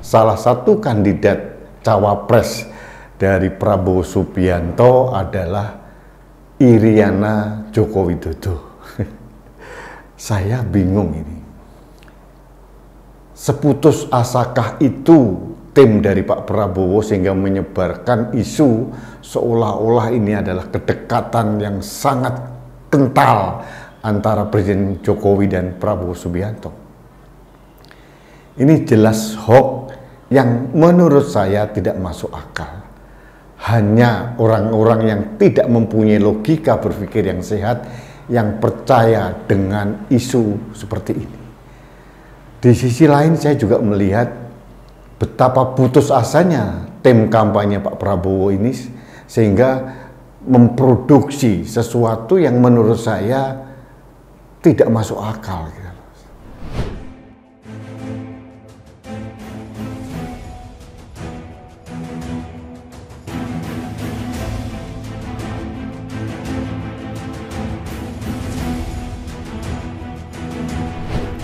salah satu kandidat cawapres dari Prabowo Subianto adalah Iriana Joko Widodo. Saya bingung ini. Seputus asakah itu tim dari Pak Prabowo sehingga menyebarkan isu seolah-olah ini adalah kedekatan yang sangat kental antara Presiden Jokowi dan Prabowo Subianto. Ini jelas hoax yang menurut saya tidak masuk akal. Hanya orang-orang yang tidak mempunyai logika berpikir yang sehat yang percaya dengan isu seperti ini. Di sisi lain saya juga melihat betapa putus asanya tim kampanye Pak Prabowo ini sehingga memproduksi sesuatu yang menurut saya tidak masuk akal.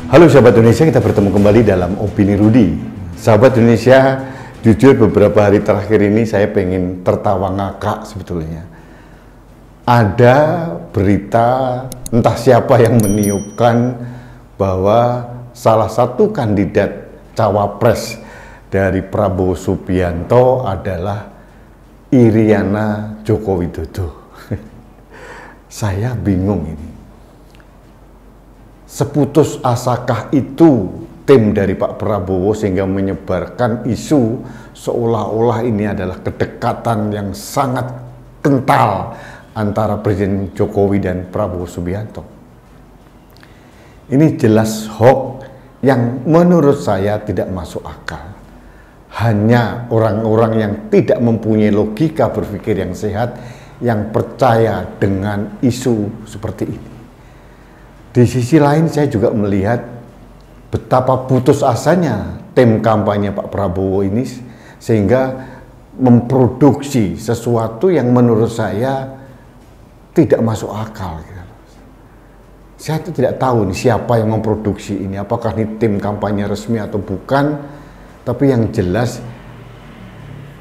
Halo sahabat Indonesia, kita bertemu kembali dalam Opini Rudy. Sahabat Indonesia, jujur beberapa hari terakhir ini saya pengen tertawa ngakak sebetulnya. Ada berita entah siapa yang meniupkan bahwa salah satu kandidat cawapres dari Prabowo Subianto adalah Iriana Joko Widodo. Saya bingung ini. Seputus asakah itu tim dari Pak Prabowo sehingga menyebarkan isu seolah-olah ini adalah kedekatan yang sangat kental antara Presiden Jokowi dan Prabowo Subianto. Ini jelas hoax yang menurut saya tidak masuk akal. Hanya orang-orang yang tidak mempunyai logika berpikir yang sehat yang percaya dengan isu seperti ini. Di sisi lain saya juga melihat betapa putus asanya tim kampanye Pak Prabowo ini sehingga memproduksi sesuatu yang menurut saya tidak masuk akal. Saya tidak tahu nih siapa yang memproduksi ini, apakah ini tim kampanye resmi atau bukan, tapi yang jelas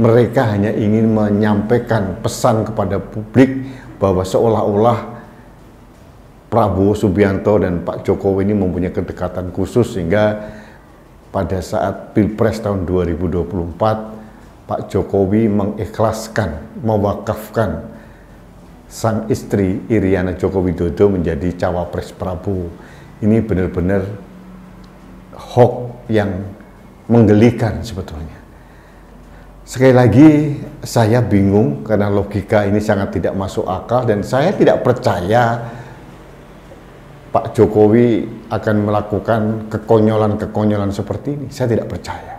mereka hanya ingin menyampaikan pesan kepada publik bahwa seolah-olah Prabowo Subianto dan Pak Jokowi ini mempunyai kedekatan khusus sehingga pada saat Pilpres tahun 2024 Pak Jokowi mengikhlaskan, mewakafkan sang istri Iriana Joko Widodo menjadi cawapres Prabowo. Ini benar-benar hoax yang menggelikan sebetulnya. Sekali lagi saya bingung karena logika ini sangat tidak masuk akal dan saya tidak percaya Pak Jokowi akan melakukan kekonyolan-kekonyolan seperti ini. Saya tidak percaya.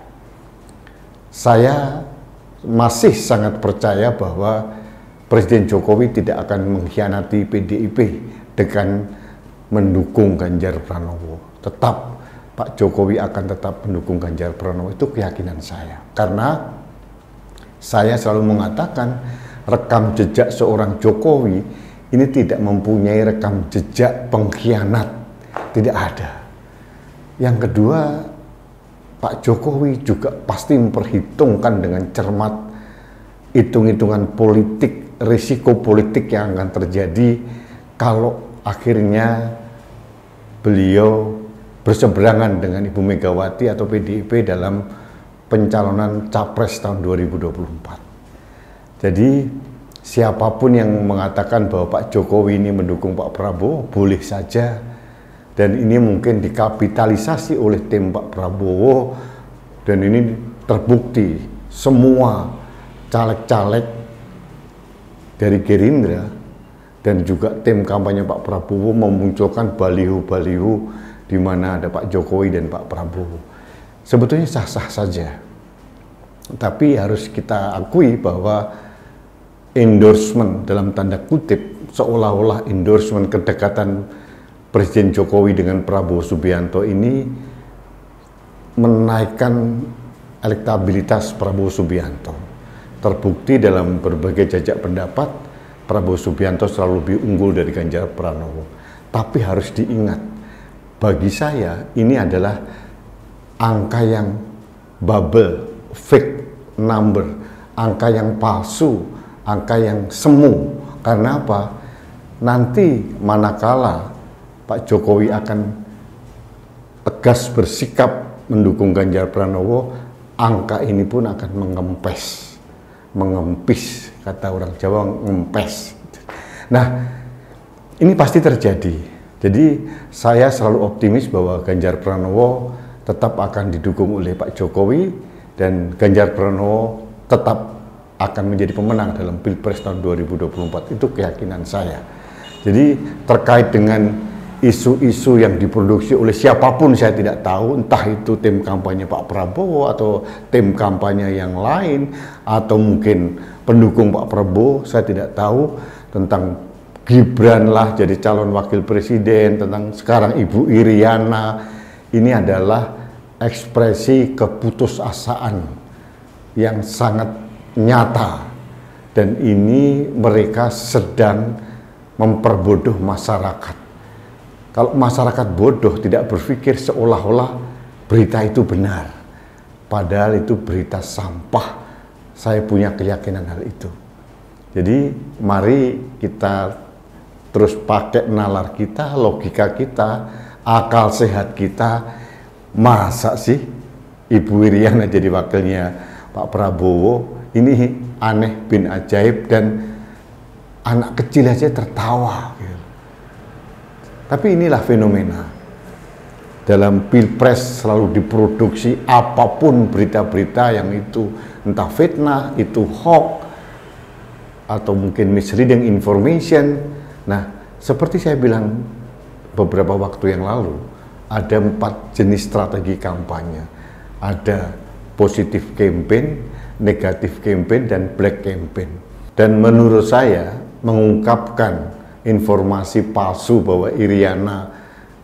Saya masih sangat percaya bahwa Presiden Jokowi tidak akan mengkhianati PDIP dengan mendukung Ganjar Pranowo. Tetap Pak Jokowi akan tetap mendukung Ganjar Pranowo, itu keyakinan saya. Karena saya selalu mengatakan rekam jejak seorang Jokowi ini tidak mempunyai rekam jejak pengkhianat, tidak ada. Yang kedua, Pak Jokowi juga pasti memperhitungkan dengan cermat hitung-hitungan politik, risiko politik yang akan terjadi kalau akhirnya beliau berseberangan dengan Ibu Megawati atau PDIP dalam pencalonan Capres tahun 2024. Jadi siapapun yang mengatakan bahwa Pak Jokowi ini mendukung Pak Prabowo, boleh saja. Dan ini mungkin dikapitalisasi oleh tim Pak Prabowo. Dan ini terbukti semua caleg-caleg dari Gerindra dan juga tim kampanye Pak Prabowo memunculkan baliho-baliho di mana ada Pak Jokowi dan Pak Prabowo. Sebetulnya sah-sah saja. Tapi harus kita akui bahwa endorsement dalam tanda kutip seolah-olah endorsement kedekatan Presiden Jokowi dengan Prabowo Subianto ini menaikkan elektabilitas Prabowo Subianto. Terbukti dalam berbagai jajak pendapat Prabowo Subianto selalu lebih unggul dari Ganjar Pranowo. Tapi harus diingat, bagi saya ini adalah angka yang bubble, fake number, angka yang palsu, angka yang semu. Karena apa? Nanti manakala Pak Jokowi akan tegas bersikap mendukung Ganjar Pranowo, angka ini pun akan mengempis, kata orang Jawa, ngempes. Nah, ini pasti terjadi. Jadi saya selalu optimis bahwa Ganjar Pranowo tetap akan didukung oleh Pak Jokowi dan Ganjar Pranowo tetap akan menjadi pemenang dalam Pilpres tahun 2024. Itu keyakinan saya. Jadi terkait dengan isu-isu yang diproduksi oleh siapapun saya tidak tahu, entah itu tim kampanye Pak Prabowo atau tim kampanye yang lain atau mungkin pendukung Pak Prabowo, saya tidak tahu, tentang Gibran lah jadi calon wakil presiden, tentang sekarang Ibu Iriana. Ini adalah ekspresi keputusasaan yang sangat nyata, dan ini mereka sedang memperbodoh masyarakat. Kalau masyarakat bodoh, tidak berpikir seolah-olah berita itu benar, padahal itu berita sampah. Saya punya keyakinan hal itu. Jadi mari kita terus pakai nalar kita, logika kita, akal sehat kita. Masa sih Ibu Iriana jadi wakilnya Pak Prabowo? Ini aneh bin ajaib, dan anak kecil aja tertawa gitu. Tapi inilah fenomena dalam Pilpres, selalu diproduksi apapun berita-berita yang itu entah fitnah, itu hoax, atau mungkin misleading information. Nah, seperti saya bilang beberapa waktu yang lalu, ada 4 jenis strategi kampanye. Ada positif campaign, negatif campaign, dan black campaign. Dan menurut saya, mengungkapkan informasi palsu bahwa Iriana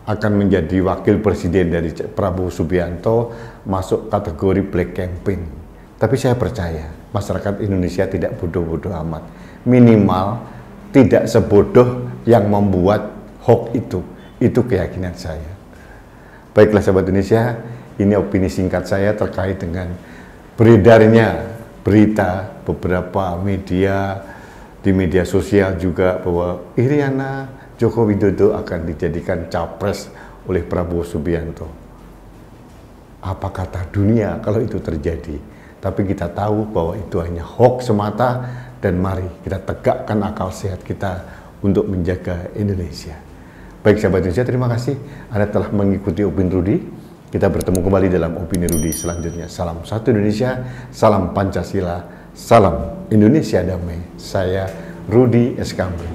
akan menjadi wakil presiden dari Prabowo Subianto masuk kategori black campaign. Tapi saya percaya masyarakat Indonesia tidak bodoh-bodoh amat. Minimal tidak sebodoh yang membuat hoax itu. Itu keyakinan saya. Baiklah sahabat Indonesia, ini opini singkat saya terkait dengan beredarnya berita beberapa media, di media sosial juga, bahwa Iriana Joko Widodo akan dijadikan capres oleh Prabowo Subianto. Apa kata dunia kalau itu terjadi? Tapi kita tahu bahwa itu hanya hoax semata, dan mari kita tegakkan akal sehat kita untuk menjaga Indonesia. Baik sahabat Indonesia, terima kasih Anda telah mengikuti Opini Rudy. Kita bertemu kembali dalam Opini Rudy selanjutnya. Salam satu Indonesia, salam Pancasila, salam Indonesia damai. Saya Rudy Eskambe.